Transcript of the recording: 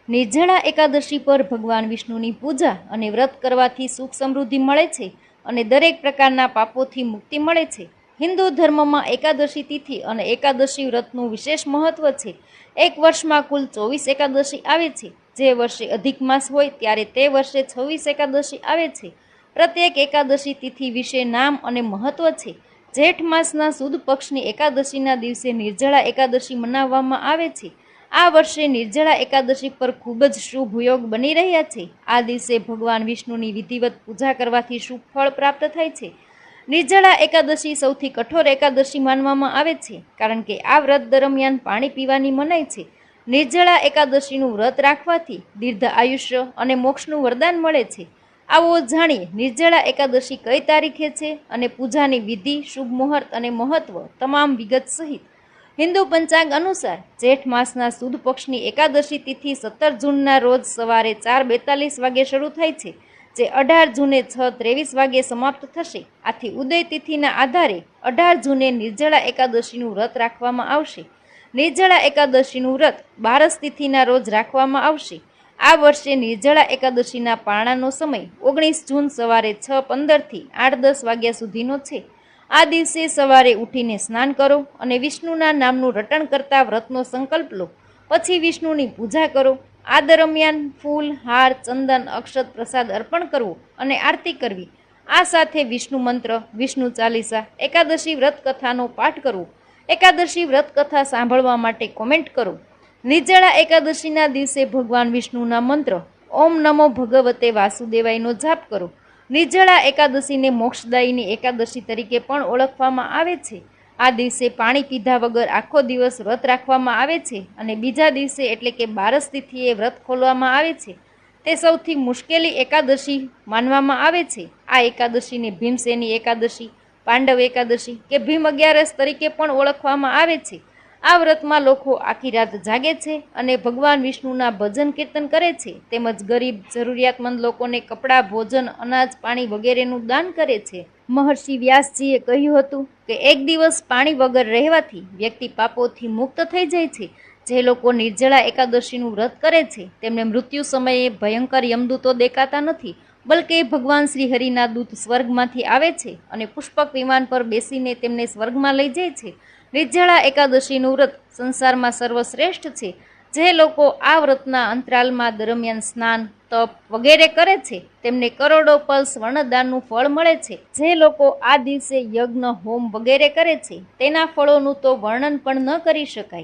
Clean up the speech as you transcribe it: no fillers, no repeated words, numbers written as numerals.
નિર્જળા એકાદશી પર ભગવાન વિષ્ણુની પૂજા અને વ્રત કરવાથી સુખ સમૃદ્ધિ મળે છે અને દરેક પ્રકારના પાપોથી મુક્તિ મળે છે. હિન્દુ ધર્મમાં એકાદશી તિથિ અને એકાદશી વ્રતનું વિશેષ મહત્વ છે. એક વર્ષમાં કુલ 24 એકાદશી આવે છે. જે વર્ષે અધિક માસ હોય ત્યારે તે વર્ષે 26 એકાદશી આવે છે. પ્રત્યેક એકાદશી તિથિ વિશે નામ અને મહત્વ છે. જેઠ માસના સુદ પક્ષની એકાદશીના દિવસે નિર્જળા એકાદશી મનાવવામાં આવે છે. આ વર્ષે નિર્જળા એકાદશી પર ખૂબ જ શુભ યોગ બની રહ્યા છે. આ દિવસે ભગવાન વિષ્ણુની વિધિવત પૂજા કરવાથી શુભ ફળ પ્રાપ્ત થાય છે. નિર્જળા એકાદશી સૌથી કઠોર એકાદશી માનવામાં આવે છે કારણ કે આ વ્રત દરમિયાન પાણી પીવાની મનાઈ છે. નિર્જળા એકાદશીનું વ્રત રાખવાથી દીર્ઘ આયુષ્ય અને મોક્ષનું વરદાન મળે છે. આવો જાણીએ નિર્જળા એકાદશી કઈ તારીખે છે અને પૂજાની વિધિ, શુભ મુહૂર્ત અને મહત્વ તમામ વિગત સહિત. હિન્દુ પંચાંગ અનુસાર જેઠ માસના સુદ પક્ષની એકાદશી તિથિ 17 જૂનના રોજ સવારે 4:42 વાગે શરૂ થાય છે, જે 18 જૂને 6:23 વાગે સમાપ્ત થશે. આથી ઉદય તિથિના આધારે 18 જૂને નિર્જળા એકાદશીનું વ્રત રાખવામાં આવશે. નિર્જળા એકાદશીનું વ્રત 12 તિથિના રોજ રાખવામાં આવશે. આ વર્ષે નિર્જળા એકાદશીના પારણાનો સમય 19 જૂન સવારે 6:15 થી 8:10 વાગ્યા સુધીનો છે. આ દિવસે સવારે ઉઠીને સ્નાન કરો અને વિષ્ણુના નામનું રટણ કરતા વ્રતનો સંકલ્પ લો. પછી વિષ્ણુની પૂજા કરો. આ દરમિયાન ફૂલ, હાર, ચંદન, અક્ષત, પ્રસાદ અર્પણ કરવો અને આરતી કરવી. આ સાથે વિષ્ણુ મંત્ર, વિષ્ણુ ચાલીસા, એકાદશી વ્રત કથાનો પાઠ કરવો. એકાદશી વ્રત કથા સાંભળવા માટે કોમેન્ટ કરો. નિર્જળા એકાદશીના દિવસે ભગવાન વિષ્ણુના મંત્ર ઓમ નમો ભગવતે વાસુદેવાયનો જાપ કરો. નિર્જળા એકાદશીને મોક્ષદાયીની એકાદશી તરીકે પણ ઓળખવામાં આવે છે. આ દિવસે પાણી પીધા વગર આખો દિવસ વ્રત રાખવામાં આવે છે અને બીજા દિવસે એટલે કે 12 તિથિએ વ્રત ખોલવામાં આવે છે. તે સૌથી મુશ્કેલી એકાદશી માનવામાં આવે છે. આ એકાદશીને ભીમસેની એકાદશી, પાંડવ એકાદશી કે ભીમ અગિયારસ તરીકે પણ ઓળખવામાં આવે છે. આ વ્રતમાં લોકો આખી રાત જાગે છે અને ભગવાન વિષ્ણુના ભજન કીર્તન કરે છે, તેમજ ગરીબ, જરૂરિયાતમંદ લોકોને કપડાં, ભોજન, અનાજ, પાણી વગેરેનું દાન કરે છે. મહર્ષિ વ્યાસજીએ કહ્યું હતું કે એક દિવસ પાણી વગર રહેવાથી વ્યક્તિ પાપોથી મુક્ત થઈ જાય છે. જે લોકો નિર્જળા એકાદશીનું વ્રત કરે છે તેમને મૃત્યુ સમયે ભયંકર યમદૂતો દેખાતા નથી, બલકે ભગવાન શ્રી હરિના દૂત સ્વર્ગમાંથી આવે છે અને પુષ્પક વિમાન પર બેસીને તેમને સ્વર્ગમાં લઈ જાય છે. નિર્જળા એકાદશીનું વ્રત સંસારમાં સર્વશ્રેષ્ઠ છે. જે લોકો આ વ્રતના અંતરાલમાં દરમિયાન સ્નાન, તપ વગેરે કરે છે તેમને કરોડો પલ સ્વર્ણદાનનું ફળ મળે છે. જે લોકો આ દિવસે યજ્ઞ, હોમ વગેરે કરે છે તેના ફળોનું તો વર્ણન પણ ન કરી શકાય.